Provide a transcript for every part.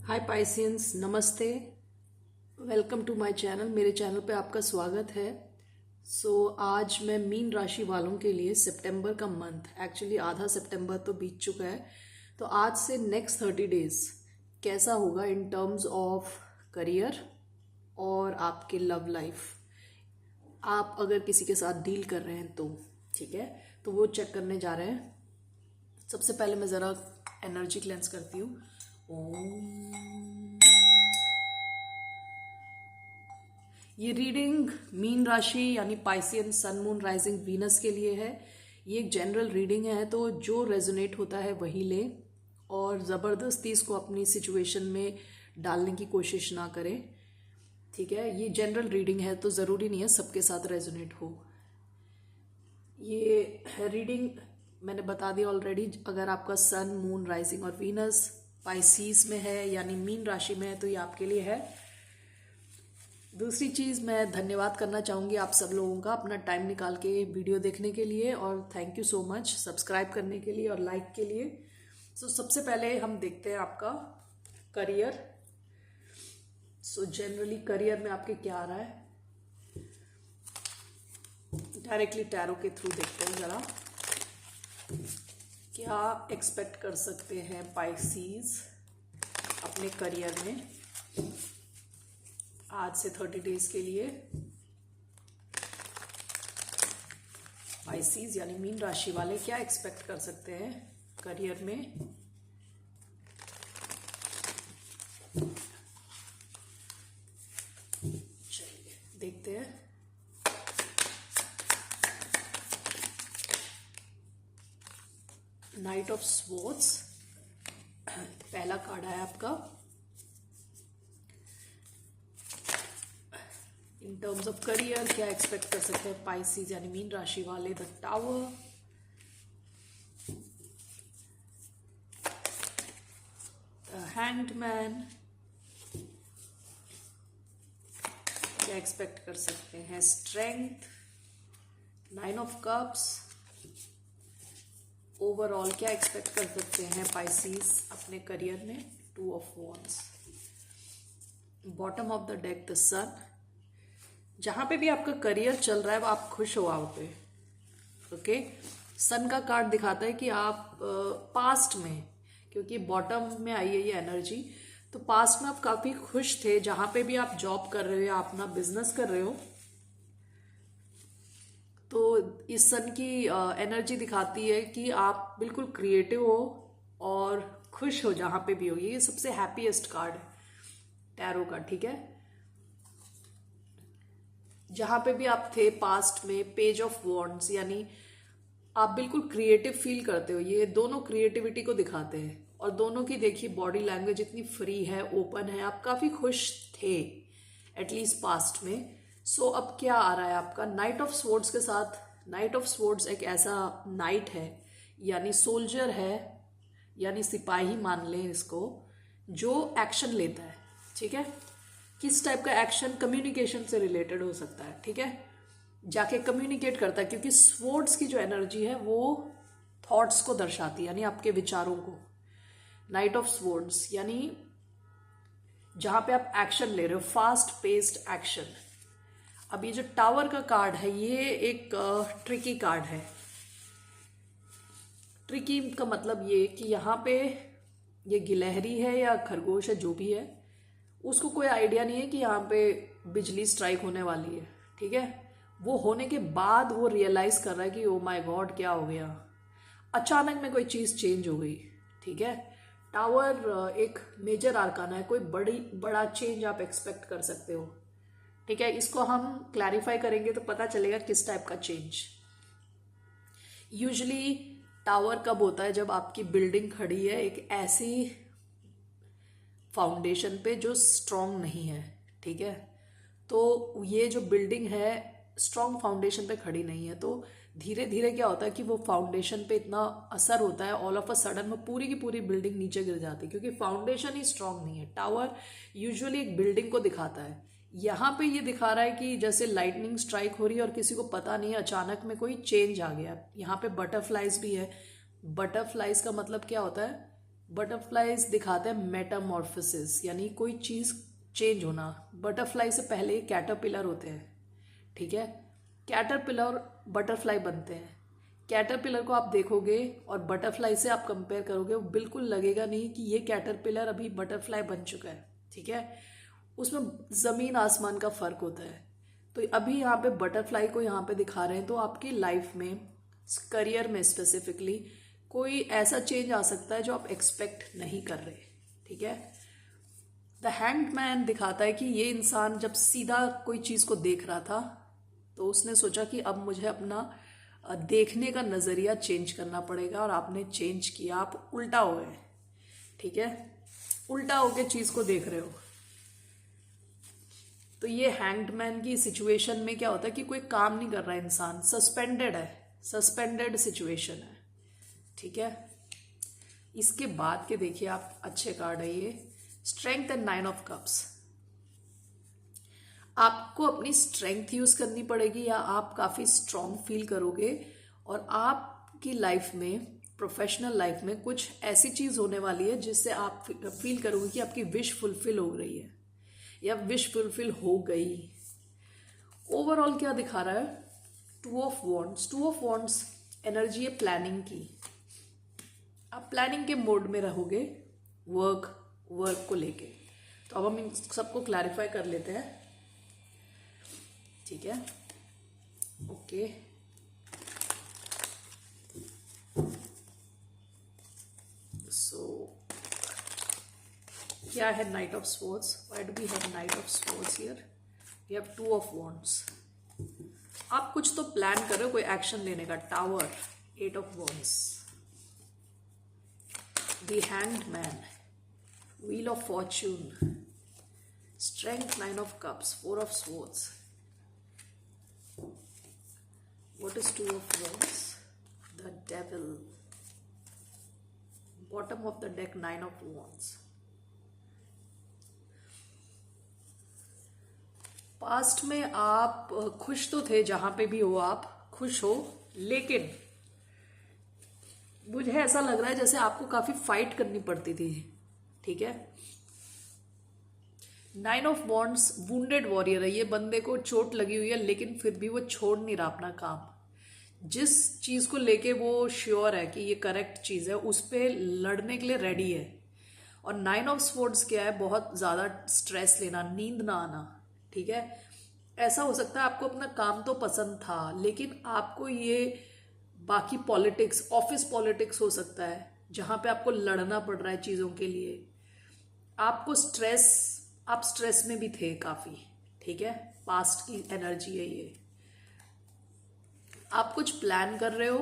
हाय Pisceans, नमस्ते। Welcome to my channel. मेरे channel पे आपका स्वागत है। आज मैं मीन राशि वालों के लिए सितंबर का मंथ, एक्चुअली आधा सितंबर तो बीत चुका है, तो आज से नेक्स्ट 30 डेज कैसा होगा इन टर्म्स ऑफ करियर और आपके लव लाइफ। आप अगर किसी के साथ डील कर रहे हैं तो ठीक है, तो वो चेक करने जा रहे हैं। सबसे पहले मैं ज़रा एनर्जी क्लेंस करती हूँ। ओम। ये रीडिंग मीन राशि यानी Piscean sun moon rising Venus के लिए है। ये एक जनरल रीडिंग है, तो जो रेजोनेट होता है वही ले और ज़बरदस्ती इसको अपनी सिचुएशन में डालने की कोशिश ना करें। ठीक है, ये जनरल रीडिंग है तो ज़रूरी नहीं है सबके साथ रेजोनेट हो। ये रीडिंग मैंने बता दिया ऑलरेडी। अगर आपका सन मून राइजिंग और वीनस पाइसीज में है यानी मीन राशि में है तो ये आपके लिए है। दूसरी चीज़, मैं धन्यवाद करना चाहूँगी आप सब लोगों का अपना टाइम निकाल के वीडियो देखने के लिए, और thank you so much subscribe करने के लिए और लाइक के लिए। सबसे पहले हम देखते हैं आपका करियर। जनरली करियर में आपके क्या आ रहा है, डायरेक्टली टैरो के थ्रू देखते हैं ज़रा। क्या एक्सपेक्ट कर सकते हैं पाइसीज अपने करियर में आज से 30 डेज के लिए। पाइसीज यानी मीन राशि वाले क्या एक्सपेक्ट कर सकते हैं करियर में। चलिए देखते हैं। नाइट ऑफ स्वॉर्ड्स पहला कार्ड है आपका। इन टर्म्स ऑफ करियर क्या एक्सपेक्ट कर सकते हैं पाइसीज यानी मीन राशि वाले। द टावर, द हैंगमैन, क्या एक्सपेक्ट कर सकते हैं strength, nine of cups. Overall क्या एक्सपेक्ट कर सकते हैं पाइसीज अपने करियर में। Two of wands. Bottom of the deck the sun. जहां पे भी आपका करियर चल रहा है वो आप खुश हो वहां पे। ओके, सन का कार्ड दिखाता है कि आप पास्ट में, क्योंकि बॉटम में आई है ये एनर्जी, तो पास्ट में आप काफी खुश थे। जहां पे भी आप जॉब कर रहे हो या अपना बिजनेस कर रहे हो, तो इस सन की एनर्जी दिखाती है कि आप बिल्कुल क्रिएटिव हो और खुश हो जहां पे भी हो। ये सबसे हैप्पीएस्ट कार्ड है टैरो का। ठीक है, जहां पे भी आप थे पास्ट में, पेज ऑफ वॉन्ड्स यानी आप बिल्कुल क्रिएटिव फील करते हो। ये दोनों क्रिएटिविटी को दिखाते हैं और दोनों की देखिए बॉडी लैंग्वेज इतनी फ्री है, ओपन है। आप काफी खुश थे एटलीस्ट पास्ट में। अब क्या आ रहा है आपका नाइट ऑफ स्वॉर्ड्स के साथ। नाइट ऑफ स्वॉर्ड्स एक ऐसा नाइट है यानी सोल्जर है, यानी सिपाही मान लें इसको, जो एक्शन लेता है। ठीक है, किस टाइप का एक्शन? कम्युनिकेशन से रिलेटेड हो सकता है। ठीक है, जाके कम्युनिकेट करता है, क्योंकि स्वॉर्ड्स की जो एनर्जी है वो थॉट्स को दर्शाती है, यानी आपके विचारों को। नाइट ऑफ स्वॉर्ड्स यानी जहां पे आप एक्शन ले रहे हो, फास्ट पेस्ड एक्शन। अब ये जो टावर का कार्ड है ये एक ट्रिकी कार्ड है। ट्रिकी का मतलब ये कि यहाँ पे ये गिलहरी है या खरगोश है, जो भी है, उसको कोई आइडिया नहीं है कि यहाँ पे बिजली स्ट्राइक होने वाली है। ठीक है, वो होने के बाद वो रियलाइज कर रहा है कि ओ माय गॉड क्या हो गया, अचानक में कोई चीज चेंज हो गई। ठीक है, टावर एक मेजर आर्काना है, कोई बड़ा चेंज आप एक्सपेक्ट कर सकते हो। ठीक है, इसको हम क्लैरिफाई करेंगे तो पता चलेगा किस टाइप का चेंज। यूजुअली टावर कब होता है? जब आपकी बिल्डिंग खड़ी है एक ऐसी फाउंडेशन पे जो स्ट्रांग नहीं है। ठीक है, तो ये जो बिल्डिंग है स्ट्रांग फाउंडेशन पे खड़ी नहीं है, तो धीरे धीरे क्या होता है कि वो फाउंडेशन पे इतना असर होता है, ऑल ऑफ अ सडन में पूरी की पूरी बिल्डिंग नीचे गिर जाती है, क्योंकि फाउंडेशन ही स्ट्रांग नहीं है। टावर यूजुअली एक बिल्डिंग को दिखाता है। यहाँ पे ये दिखा रहा है कि जैसे लाइटनिंग स्ट्राइक हो रही है और किसी को पता नहीं है, अचानक में कोई चेंज आ गया। यहाँ पे बटरफ्लाइज भी है। बटरफ्लाइज का मतलब क्या होता है बटरफ्लाईज दिखाते हैं मेटामॉर्फोसिस, यानी कोई चीज़ चेंज होना। बटरफ्लाई से पहले कैटरपिलर होते हैं, ठीक है। कैटरपिलर बटरफ्लाई बनते हैं। कैटरपिलर को आप देखोगे और बटरफ्लाई से आप कंपेयर करोगे, वो बिल्कुल लगेगा नहीं कि ये कैटरपिलर अभी बटरफ्लाई बन चुका है, ठीक है। उसमें ज़मीन आसमान का फ़र्क होता है। तो अभी यहाँ पे बटरफ्लाई को यहाँ पे दिखा रहे हैं, तो आपकी लाइफ में, करियर में स्पेसिफिकली कोई ऐसा चेंज आ सकता है जो आप एक्सपेक्ट नहीं कर रहे, ठीक है। द हैंग्ड मैन दिखाता है कि ये इंसान जब सीधा कोई चीज़ को देख रहा था तो उसने सोचा कि अब मुझे अपना देखने का नज़रिया चेंज करना पड़ेगा, और आपने चेंज किया, आप उल्टा हो गए, ठीक है। उल्टा होके चीज़ को देख रहे हो। तो ये हैंग्ड मैन की सिचुएशन में क्या होता है कि कोई काम नहीं कर रहा है, इंसान सस्पेंडेड है, सस्पेंडेड सिचुएशन है, ठीक है। इसके बाद के देखिए आप, अच्छे कार्ड है ये, स्ट्रेंथ एंड 9 ऑफ कप्स। आपको अपनी स्ट्रेंथ यूज करनी पड़ेगी, या आप काफी स्ट्रांग फील करोगे, और आपकी लाइफ में, प्रोफेशनल लाइफ में कुछ ऐसी चीज होने वाली है जिससे आप फील करोगे कि आपकी विश फुलफिल हो रही है, या विश फुलफिल हो गई। ओवरऑल क्या दिखा रहा है, 2 of wands. 2 of wands energy है प्लानिंग की। आप प्लानिंग के मोड में रहोगे वर्क को लेके। तो अब हम इन सबको क्लैरिफाई कर लेते हैं, ठीक है। ओके, सो क्या है knight of swords? Why do we have knight of swords here? We have 2 of wands. आप कुछ तो प्लान कर रहे हो, कोई एक्शन लेने का। Tower, 8 of wands, the hanged man, wheel of Fortune, strength, 9 of cups, 4 of swords. What is 2 of wands? The devil. Bottom of the deck, 9 of wands. Past में आप खुश तो थे, जहां पे भी हो आप खुश हो, लेकिन मुझे ऐसा लग रहा है जैसे आपको काफी फाइट करनी पड़ती थी, ठीक है। 9 ऑफ वॉन्ड्स वुंडेड वॉरियर है, ये बंदे को चोट लगी हुई है, लेकिन फिर भी वो छोड़ नहीं रहा अपना काम। जिस चीज को लेके वो श्योर है कि ये करेक्ट चीज है, उस पे लड़ने के लिए रेडी है। और 9 ऑफ स्वॉर्ड्स क्या है, बहुत ज्यादा स्ट्रेस लेना, नींद ना आना, ठीक है। ऐसा हो सकता है आपको अपना काम तो पसंद था, लेकिन आपको ये बाकी पॉलिटिक्स, ऑफिस पॉलिटिक्स हो सकता है जहां पे आपको लड़ना पड़ रहा है चीजों के लिए। आपको स्ट्रेस, आप स्ट्रेस में भी थे काफी, ठीक है। पास्ट की एनर्जी है ये। आप कुछ प्लान कर रहे हो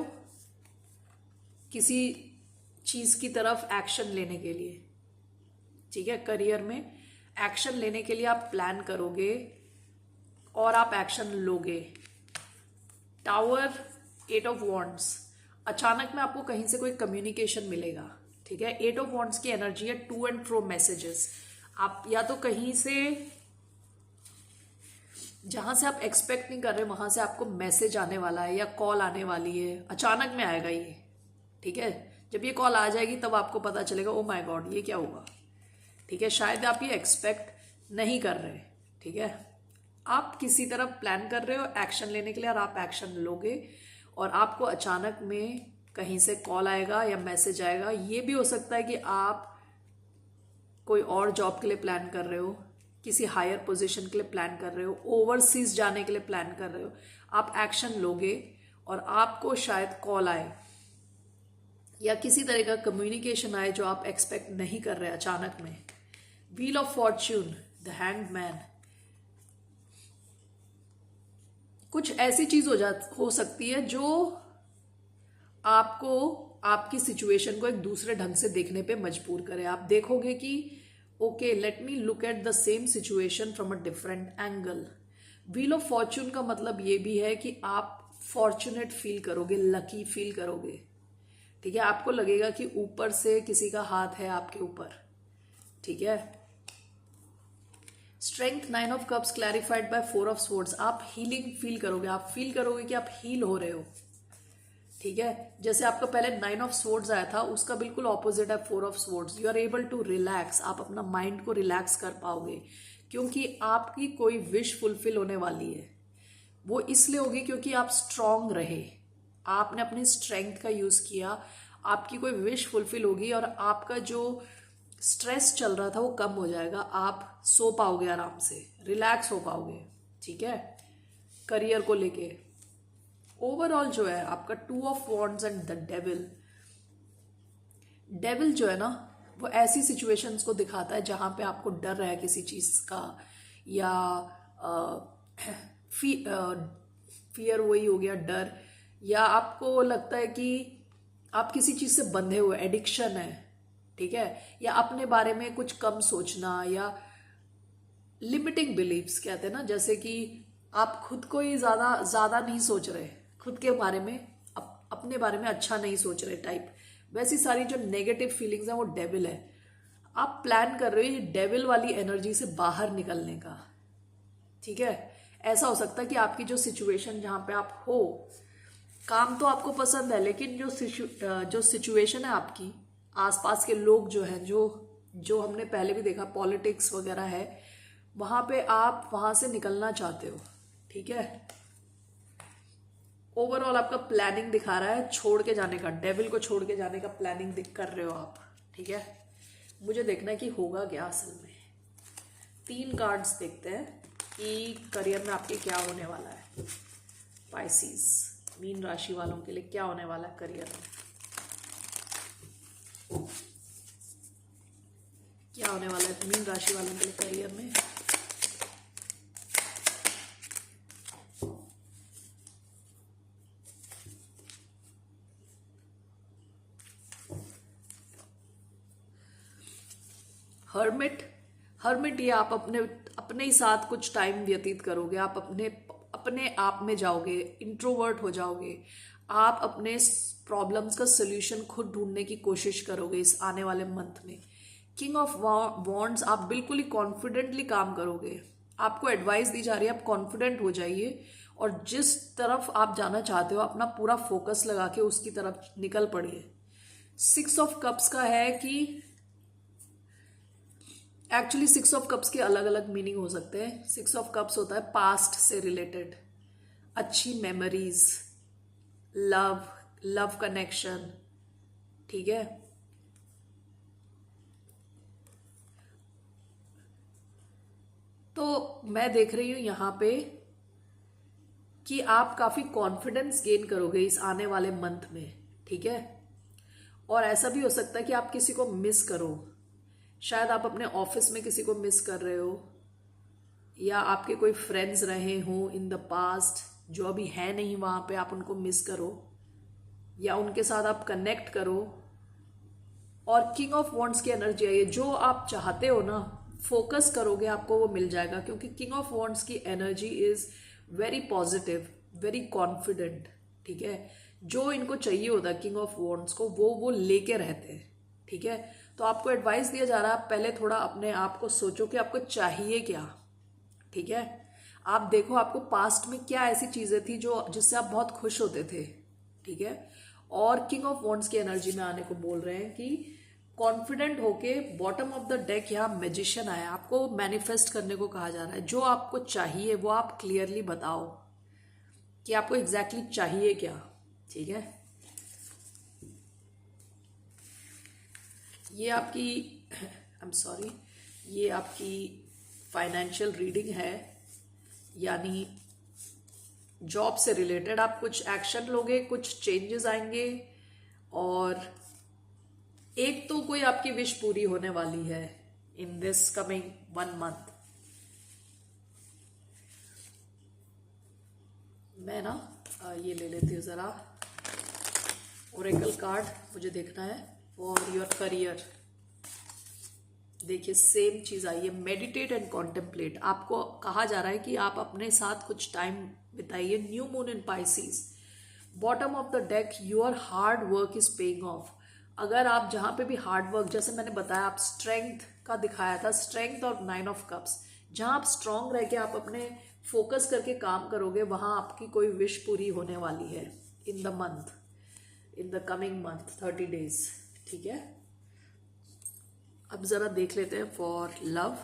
किसी चीज की तरफ एक्शन लेने के लिए, ठीक है। करियर में एक्शन लेने के लिए आप प्लान करोगे और आप एक्शन लोगे। टावर, 8 ऑफ वॉन्ड्स, अचानक में आपको कहीं से कोई कम्युनिकेशन मिलेगा, ठीक है। 8 ऑफ वॉन्ड्स की एनर्जी है टू एंड फ्रो मैसेजेस। आप या तो कहीं से, जहां से आप एक्सपेक्ट नहीं कर रहे, वहां से आपको मैसेज आने वाला है या कॉल आने वाली है, अचानक में आएगा ये, ठीक है। जब ये कॉल आ जाएगी तब आपको पता चलेगा ओ माय गॉड ये क्या हुआ, ठीक है। शायद आप ये एक्सपेक्ट नहीं कर रहे, ठीक है। आप किसी तरफ प्लान कर रहे हो एक्शन लेने के लिए, और आप एक्शन लोगे, और आपको अचानक में कहीं से कॉल आएगा या मैसेज आएगा। ये भी हो सकता है कि आप कोई और जॉब के लिए प्लान कर रहे हो, किसी हायर पोजीशन के लिए प्लान कर रहे हो, ओवरसीज जाने के लिए प्लान कर रहे हो। आप एक्शन लोगे और आपको शायद कॉल आए या किसी तरह का कम्युनिकेशन आए जो आप एक्सपेक्ट नहीं कर रहे अचानक में। Wheel of Fortune, the hanged man, कुछ ऐसी चीज हो सकती है जो आपको, आपकी सिचुएशन को एक दूसरे ढंग से देखने पे मजबूर करे। आप देखोगे कि okay, let me look at the same situation from a different angle. Wheel of Fortune का मतलब ये भी है कि आप फॉर्चुनेट फील करोगे, लकी फील करोगे, ठीक है। आपको लगेगा कि ऊपर से किसी का हाथ है आपके ऊपर, ठीक है। Strength, 9 of cups clarified by 4 of swords. आप हीलिंग फील करोगे, आप फील करोगे कि आप हील हो रहे हो, ठीक है। जैसे आपका पहले 9 ऑफ स्वॉर्ड्स आया था, उसका बिल्कुल ऑपोजिट है 4 of swords. You are able to relax, आप अपना माइंड को रिलैक्स कर पाओगे, क्योंकि आपकी कोई विश फुलफिल होने वाली है। वो इसलिए होगी क्योंकि आप स्ट्रांग रहे, आपने अपनी स्ट्रेंथ का यूज किया, आपकी कोई विश फुलफिल होगी और आपका जो स्ट्रेस चल रहा था वो कम हो जाएगा। आप सो पाओगे, आराम से रिलैक्स हो पाओगे, ठीक है। करियर को लेके ओवरऑल जो है आपका 2 of wands and the devil. Devil जो है ना, वो ऐसी सिचुएशंस को दिखाता है जहां पे आपको डर है किसी चीज का, या फियर वही हो गया, डर, या आपको लगता है कि आप किसी चीज से बंधे हुए, एडिक्शन है, ठीक है, या अपने बारे में कुछ कम सोचना, या लिमिटिंग बिलीव्स कहते हैं ना, जैसे कि आप खुद को ही ज्यादा नहीं सोच रहे, खुद के बारे में, अपने बारे में अच्छा नहीं सोच रहे टाइप, वैसी सारी जो नेगेटिव फीलिंग्स हैं वो डेविल है। आप प्लान कर रहे हो ये डेविल वाली एनर्जी से बाहर निकलने का, ठीक है। ऐसा हो सकता है कि आपकी जो सिचुएशन जहां पे आप हो, काम तो आपको पसंद है, लेकिन जो सिचुएशन है आपकी, आसपास के लोग जो हैं, जो हमने पहले भी देखा पॉलिटिक्स वगैरह है, वहां पे आप वहां से निकलना चाहते हो, ठीक है। ओवरऑल आपका प्लानिंग दिखा रहा है छोड़ के जाने का, डेविल को छोड़ के जाने का प्लानिंग कर रहे हो आप, ठीक है। मुझे देखना है कि होगा क्या असल में। 3 कार्ड्स देखते हैं कि करियर में आपके क्या होने वाला है। पाइसिस, मीन राशि वालों के लिए क्या होने वाला है करियर में, क्या होने वाला है मीन राशि वालों के लिए करियर में। हर्मिट ये आप अपने ही साथ कुछ टाइम व्यतीत करोगे, आप अपने आप में जाओगे, इंट्रोवर्ट हो जाओगे, आप अपने प्रॉब्लम्स का सोल्यूशन खुद ढूंढने की कोशिश करोगे इस आने वाले मंथ में। किंग ऑफ वॉन्ड्स, आप बिल्कुल ही कॉन्फिडेंटली काम करोगे, आपको एडवाइस दी जा रही है आप कॉन्फिडेंट हो जाइए और जिस तरफ आप जाना चाहते हो अपना पूरा फोकस लगा के उसकी तरफ निकल पड़िए। 6 ऑफ कप्स का है कि एक्चुअली 6 ऑफ कप्स के अलग अलग मीनिंग हो सकते हैं। 6 ऑफ कप्स होता है पास्ट से रिलेटेड, अच्छी मेमोरीज, लव कनेक्शन, ठीक है। तो मैं देख रही हूं यहां पे कि आप काफी कॉन्फिडेंस गेन करोगे इस आने वाले मंथ में, ठीक है। और ऐसा भी हो सकता है कि आप किसी को मिस करो, शायद आप अपने ऑफिस में किसी को मिस कर रहे हो, या आपके कोई फ्रेंड्स रहे हो इन द पास्ट जो अभी है नहीं वहां पे, आप उनको मिस करो या उनके साथ आप कनेक्ट करो। और किंग ऑफ वॉन्ड्स की एनर्जी आई है, जो आप चाहते हो ना फोकस करोगे आपको वो मिल जाएगा, क्योंकि किंग ऑफ वॉन्ड्स की energy is very positive, very confident, ठीक है। जो इनको चाहिए होता है किंग ऑफ वॉन्ड्स को वो लेके रहते हैं, ठीक है। तो आपको एडवाइस दिया जा रहा है, आप पहले थोड़ा अपने आप को सोचो कि आपको चाहिए क्या, ठीक है। आप देखो आपको पास्ट में क्या ऐसी चीजें थी जिससे आप बहुत खुश होते थे, ठीक है। और किंग ऑफ वॉन्ड्स की एनर्जी में आने को बोल रहे हैं कि कॉन्फिडेंट होके, बॉटम ऑफ द डेक यहाँ मैजिशियन आया, आपको मैनिफेस्ट करने को कहा जा रहा है। जो आपको चाहिए वो आप क्लियरली बताओ कि आपको एग्जैक्टली चाहिए क्या, ठीक है। ये आपकी ये आपकी फाइनेंशियल रीडिंग है, यानी जॉब से रिलेटेड आप कुछ एक्शन लोगे, कुछ चेंजेस आएंगे, और एक तो कोई आपकी विश पूरी होने वाली है इन दिस कमिंग 1 मंथ। मैं ना ये ले लेती हूँ जरा, ओरेकल कार्ड मुझे देखना है फॉर योर करियर। देखिए सेम चीज आई है, मेडिटेट एंड कॉन्टेम्पलेट। आपको कहा जा रहा है कि आप अपने साथ कुछ टाइम बिताइए। New moon in Pisces, bottom of the deck, your hard work is paying off. अगर आप जहां पे भी हार्ड वर्क, जैसे मैंने बताया आप स्ट्रेंथ का दिखाया था, स्ट्रेंथ और 9 ऑफ कप्स, जहां आप स्ट्रांग रह के आप अपने फोकस करके काम करोगे वहां आपकी कोई विश पूरी होने वाली है in the month. In the coming month 30 days. ठीक है, अब जरा देख लेते हैं फॉर लव।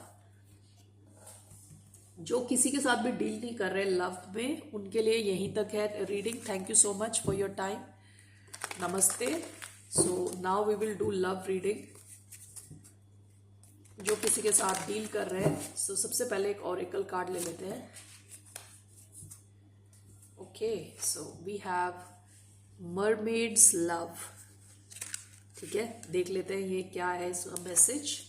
जो किसी के साथ भी डील नहीं कर रहे लव में, उनके लिए यहीं तक है reading. Thank you so much for your time. नमस्ते। So now we will do love reading. जो किसी के साथ डील कर रहे हैं, सो सबसे पहले एक ऑरेकल कार्ड ले लेते हैं। Okay, so we have mermaids love. ठीक है, देख लेते हैं ये क्या है इसका message.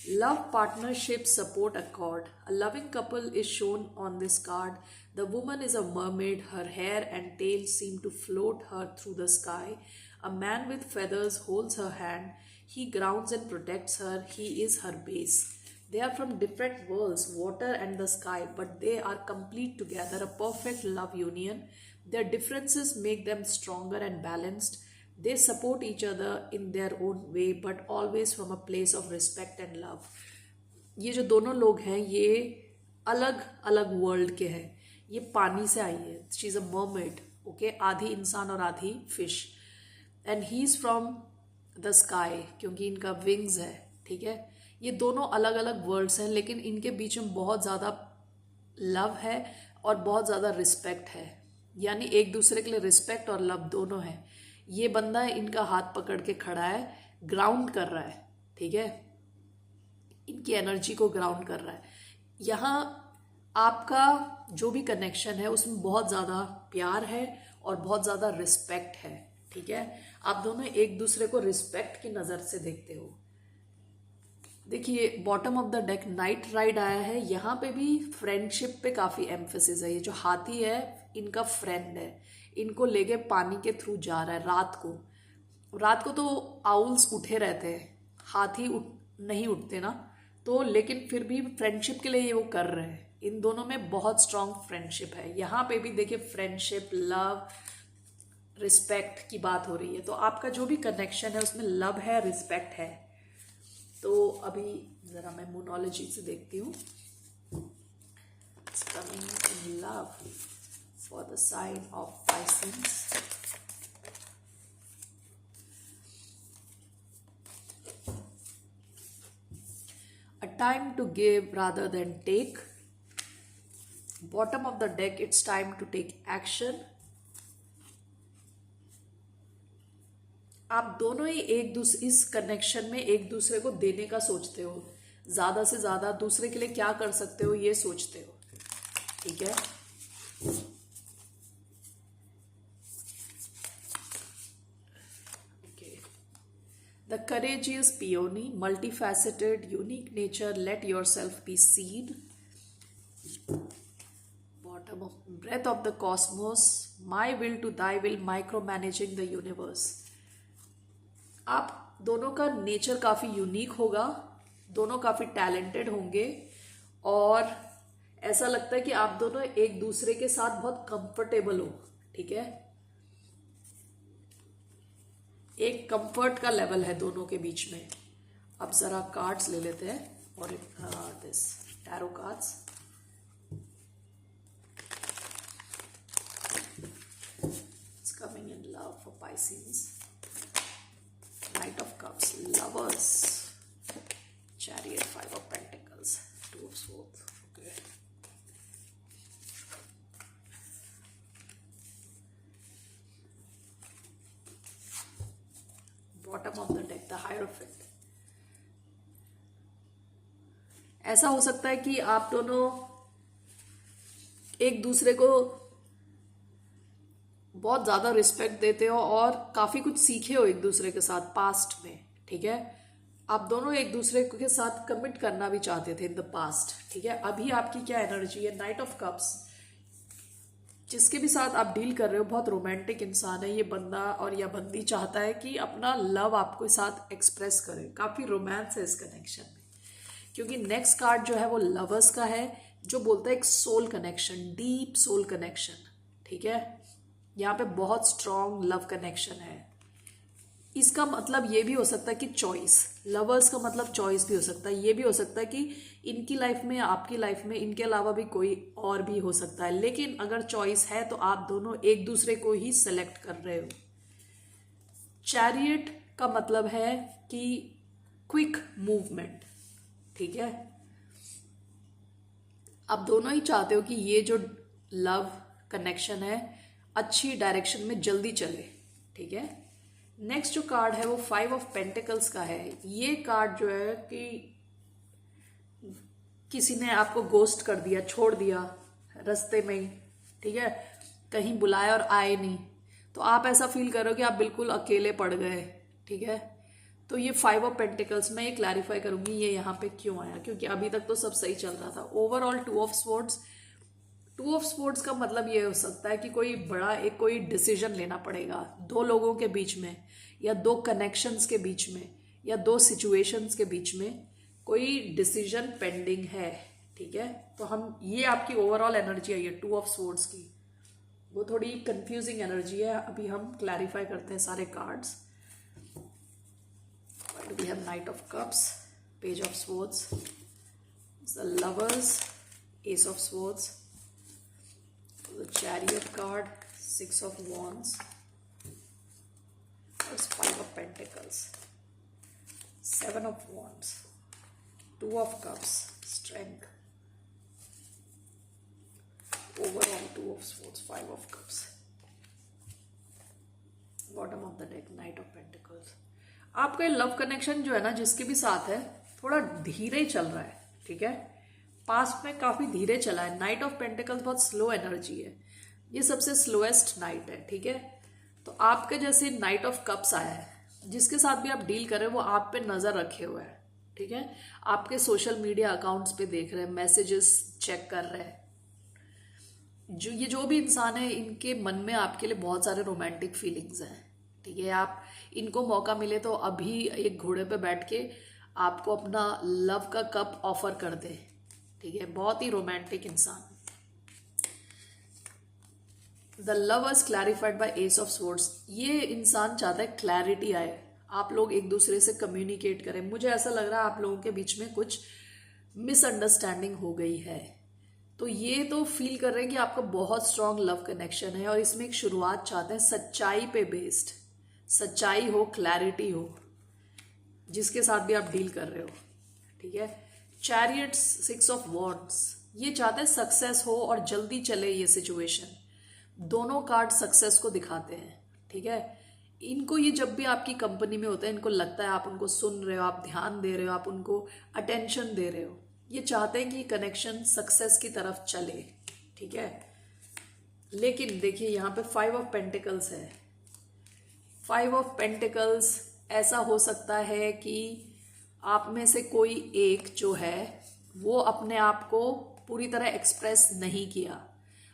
Love, partnership, support, accord. A loving couple is shown on this card. The woman is a mermaid. Her hair and tail seem to float her through the sky. A man with feathers holds her hand. He grounds and protects her. He is her base. They are from different worlds, water and the sky, but they are complete together, a perfect love union. Their differences make them stronger and balanced. They support each other in their own way, but always from a place of respect and love. ये जो दोनों लोग हैं ये अलग अलग world के हैं। ये पानी से आई है। She is a mermaid. Okay, आधी इंसान और आधी fish. And he is from the sky, क्योंकि इनका विंग्स है। ठीक है, ये दोनों अलग अलग वर्ल्ड्स हैं, लेकिन इनके बीच में बहुत ज़्यादा लव है और बहुत ज़्यादा रिस्पेक्ट है। यानी एक दूसरे के लिए रिस्पेक्ट और लव दोनों है। ये बंदा इनका हाथ पकड़ के खड़ा है, ग्राउंड कर रहा है। ठीक है, इनकी एनर्जी को ग्राउंड कर रहा है। यहाँ आपका जो भी कनेक्शन है उसमें बहुत ज़्यादा प्यार है और बहुत ज़्यादा रिस्पेक्ट है। ठीक है, आप दोनों एक दूसरे को रिस्पेक्ट की नज़र से देखते हो। देखिए, bottom of the deck night ride आया है। यहाँ पे भी फ्रेंडशिप पे काफ़ी एम्फेसिस है। ये जो हाथी है इनका फ्रेंड है, इनको लेके पानी के थ्रू जा रहा है। रात को तो आउल्स उठे रहते हैं, हाथी नहीं उठते ना, तो लेकिन फिर भी फ्रेंडशिप के लिए ये वो कर रहे हैं। इन दोनों में बहुत स्ट्रांग फ्रेंडशिप है। यहाँ पे भी देखिए फ्रेंडशिप, लव, रिस्पेक्ट की बात हो रही है। तो आपका जो भी कनेक्शन है उसमें लव है, रिस्पेक्ट है। तो अभी जरा मैं मोनोलॉजी से देखती हूँ। Coming in love for the sign of Pisces. A time to give rather than take. Bottom of the deck, it's time to take action. आप दोनों ही इस कनेक्शन में एक दूसरे को देने का सोचते हो। ज्यादा से ज्यादा दूसरे के लिए क्या कर सकते हो ये सोचते हो। ठीक है, The courageous peony, multifaceted, unique nature, let yourself be seen. Bottom of breath of the cosmos, my will to thy will, micromanaging the universe. आप दोनों का नेचर काफ़ी यूनिक होगा, दोनों काफ़ी टैलेंटेड होंगे और ऐसा लगता है कि आप दोनों एक दूसरे के साथ बहुत कंफर्टेबल हो। ठीक है, एक कंफर्ट का लेवल है दोनों के बीच में। अब जरा कार्ड्स ले लेते हैं और this tarot cards. It's coming in love for Pisces. Night of cups, lovers, chariot, five of pentacles, two of swords. Okay, bottom of the deck, the hierophant. ऐसा हो सकता है कि आप दोनों एक दूसरे को बहुत ज्यादा रिस्पेक्ट देते हो और काफी कुछ सीखे हो एक दूसरे के साथ पास्ट में। ठीक है, आप दोनों एक दूसरे के साथ कमिट करना भी चाहते थे इन द पास्ट। ठीक है, अभी आपकी क्या एनर्जी है? Knight of cups. जिसके भी साथ आप डील कर रहे हो बहुत रोमांटिक इंसान है ये बंदा और या बंदी, चाहता है कि अपना लव आपके साथ एक्सप्रेस करे। काफी रोमांस है इस कनेक्शन में, क्योंकि नेक्स्ट कार्ड जो है वो लवर्स का है, जो बोलता है एक soul connection, deep soul connection. ठीक है, यहाँ पे बहुत स्ट्रॉन्ग लव कनेक्शन है। इसका मतलब ये भी हो सकता है कि चॉइस, लवर्स का मतलब चॉइस भी हो सकता है। ये भी हो सकता है कि इनकी लाइफ में, आपकी लाइफ में इनके अलावा भी कोई और भी हो सकता है, लेकिन अगर चॉइस है तो आप दोनों एक दूसरे को ही सेलेक्ट कर रहे हो। चैरियट का मतलब है कि क्विक मूवमेंट, ठीक है। आप दोनों ही चाहते हो कि ये जो लव कनेक्शन है अच्छी डायरेक्शन में जल्दी चले, ठीक है। नेक्स्ट जो कार्ड है वो 5 ऑफ पेंटिकल्स का है। ये कार्ड जो है कि किसी ने आपको गोस्ट कर दिया, छोड़ दिया रास्ते में ही, ठीक है, कहीं बुलाया और आए नहीं, तो आप ऐसा फील करो कि आप बिल्कुल अकेले पड़ गए, ठीक है। तो ये 5 ऑफ पेंटिकल्स, मैं ये क्लैरिफाई करूंगी ये यहाँ पे क्यों आया, क्योंकि अभी तक तो सब सही चल रहा था। Overall 2 of swords, 2 of swords का मतलब ये हो सकता है कि कोई बड़ा एक कोई डिसीजन लेना पड़ेगा दो लोगों के बीच में, या दो कनेक्शंस के बीच में, या दो सिचुएशंस के बीच में कोई डिसीजन पेंडिंग है, ठीक है। तो हम, ये आपकी ओवरऑल एनर्जी है ये 2 ऑफ स्वॉर्ड्स की, वो थोड़ी कंफ्यूजिंग एनर्जी है। अभी हम क्लैरिफाई करते हैं सारे cards. We have Knight of Cups, Page of Swords, the Lovers, Ace of Swords, the Chariot card, 6 of Wands, there's 5 of Pentacles, 7 of Wands, 2 of Cups, Strength, overall 2 of Swords, 5 of Cups, bottom of the deck, Knight of Pentacles। आपका ये love connection जो है ना, जिसके भी साथ है, थोड़ा धीरे चल रहा है, ठीक है। पास्ट में काफी धीरे चला है। नाइट ऑफ पेंटिकल्स बहुत स्लो एनर्जी है, ये सबसे स्लोएस्ट नाइट है, ठीक है। तो आपके जैसे नाइट ऑफ कप्स आया है, जिसके साथ भी आप डील कर रहे हो वो आप पे नजर रखे हुए है, ठीक है। आपके सोशल मीडिया अकाउंट्स पे देख रहे हैं, मैसेजेस चेक कर रहे हैं। जो भी इंसान है, इनके मन में आपके लिए बहुत सारे रोमांटिक फीलिंग्स हैं, ठीक है। आप इनको मौका मिले तो अभी एक घोड़े पे बैठ के आपको अपना लव का कप ऑफर कर दे, ठीक है। बहुत ही रोमांटिक इंसान। The lovers clarified by S of swords, ये इंसान चाहता है क्लैरिटी आए, आप लोग एक दूसरे से कम्युनिकेट करें। मुझे ऐसा लग रहा है आप लोगों के बीच में कुछ मिसअंडरस्टैंडिंग हो गई है, तो ये तो फील कर रहे हैं कि आपका बहुत स्ट्रांग लव कनेक्शन है और इसमें एक शुरुआत चाहते हैं सच्चाई पे बेस्ड, सच्चाई हो, क्लैरिटी हो, जिसके साथ भी आप डील कर रहे हो, ठीक है। चैरियट्स, 6 ऑफ वॉन्ड्स, ये चाहते हैं सक्सेस हो और जल्दी चले ये सिचुएशन। दोनों कार्ड सक्सेस को दिखाते हैं, ठीक है। इनको ये जब भी आपकी कंपनी में होता है, इनको लगता है आप उनको सुन रहे हो, आप ध्यान दे रहे हो, आप उनको अटेंशन दे रहे हो। ये चाहते हैं कि कनेक्शन सक्सेस की तरफ चले, ठीक है। लेकिन देखिए यहाँ पे 5 ऑफ पेंटिकल्स है। 5 ऑफ पेंटिकल्स, ऐसा हो सकता है कि आप में से कोई एक जो है वो अपने आप को पूरी तरह एक्सप्रेस नहीं किया,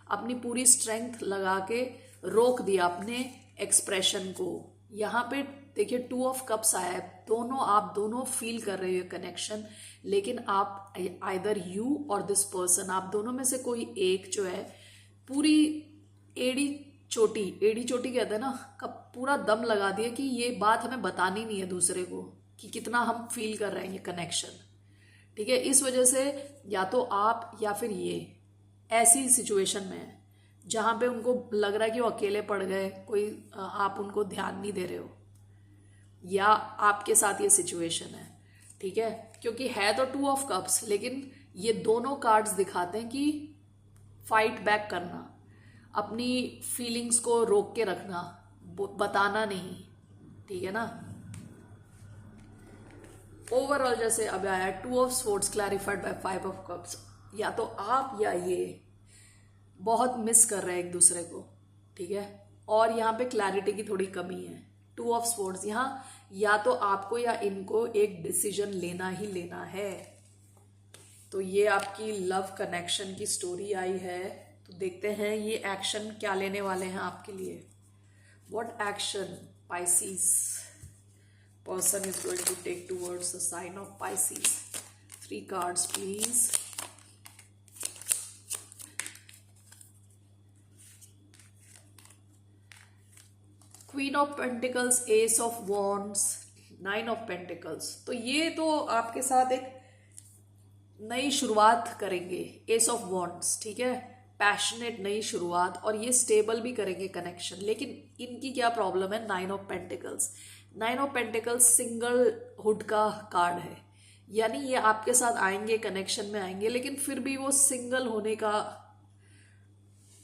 अपनी पूरी स्ट्रेंथ लगा के रोक दिया अपने एक्सप्रेशन को। यहाँ पे देखिए 2 ऑफ कप्स आया है, आप दोनों फील कर रहे हो कनेक्शन, लेकिन आप आइदर यू और दिस पर्सन, आप दोनों में से कोई एक जो है पूरी एड़ी चोटी कहते हैं ना, कब पूरा दम लगा दिया कि ये बात हमें बतानी नहीं है दूसरे को कि कितना हम फील कर रहे हैं ये कनेक्शन, ठीक है। इस वजह से या तो आप या फिर ये ऐसी सिचुएशन में है जहां पे उनको लग रहा है कि वो अकेले पड़ गए, कोई आप उनको ध्यान नहीं दे रहे हो, या आपके साथ ये सिचुएशन है, ठीक है। क्योंकि है तो 2 ऑफ कप्स, लेकिन ये दोनों कार्ड्स दिखाते हैं कि फाइट बैक करना, अपनी फीलिंग्स को रोक के रखना, बताना नहीं, ठीक है ना। ओवरऑल जैसे अब आया 2 of swords clarified by 5 of cups, या तो आप या ये बहुत मिस कर रहे हैं एक दूसरे को, ठीक है। और यहाँ पे क्लैरिटी की थोड़ी कमी है। 2 ऑफ स्वॉर्ड्स, यहाँ या तो आपको या इनको एक डिसीजन लेना ही लेना है। तो ये आपकी लव कनेक्शन की स्टोरी आई है। तो देखते हैं ये एक्शन क्या लेने वाले हैं आपके लिए। What action Pisces person is going to take towards the sign of Pisces? 3 cards please. Queen of pentacles, S of wands, 9 of pentacles. तो ये तो आपके साथ एक नई शुरुआत करेंगे, एस ऑफ वॉन्ड्स, ठीक है, पैशनेट नई शुरुआत, और ये स्टेबल भी करेंगे कनेक्शन। लेकिन इनकी क्या प्रॉब्लम है, 9 of pentacles. 9 of pentacles single hood का कार्ड है, यानी ये आपके साथ आएंगे, कनेक्शन में आएंगे, लेकिन फिर भी वो सिंगल होने का,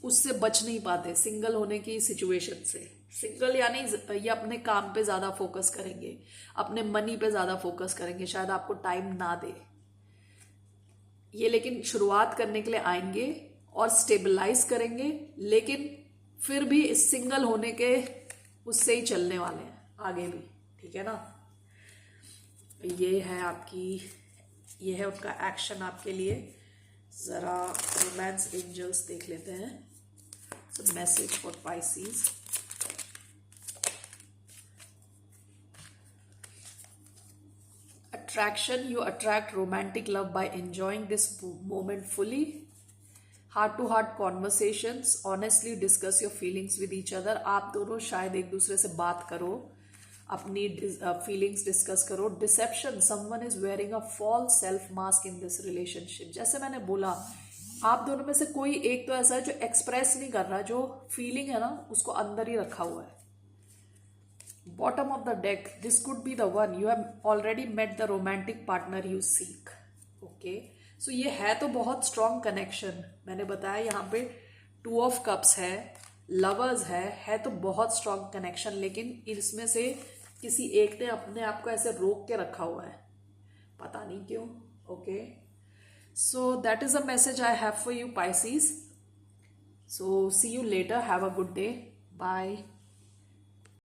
उससे बच नहीं पाते, सिंगल होने की सिचुएशन से। सिंगल यानी ये अपने काम पे ज्यादा फोकस करेंगे, अपने मनी पे ज्यादा फोकस करेंगे, शायद आपको टाइम ना दे ये, लेकिन शुरुआत करने के लिए आएंगे और स्टेबलाइज करेंगे, लेकिन फिर भी इस सिंगल होने के उससे ही चलने वाले हैं आगे भी, ठीक है ना। ये है आपकी, ये है उनका एक्शन आपके लिए। जरा रोमांस एंजल्स देख लेते हैं, message for Pisces. Attraction, you attract romantic love by enjoying this moment fully. Heart to heart conversations, honestly discuss your feelings with each other. आप दोनों शायद एक दूसरे से बात करो, अपनी फीलिंग्स डिस्कस करो। Deception, someone is wearing a false self mask in this relationship. जैसे मैंने बोला, आप दोनों में से कोई एक तो ऐसा है जो एक्सप्रेस नहीं कर रहा, जो फीलिंग है ना उसको अंदर ही रखा हुआ है। Bottom of the deck, this could be the one. You have already met the romantic partner you seek. Okay, so ये है तो बहुत strong connection। मैंने बताया यहाँ पे 2 of cups है, lovers है तो बहुत strong connection, लेकिन इसमें से किसी एक ने अपने आप को ऐसे रोक के रखा हुआ है, पता नहीं क्यों। Okay, so that is a message I have for you, Pisces. So see you later. Have a good day. Bye.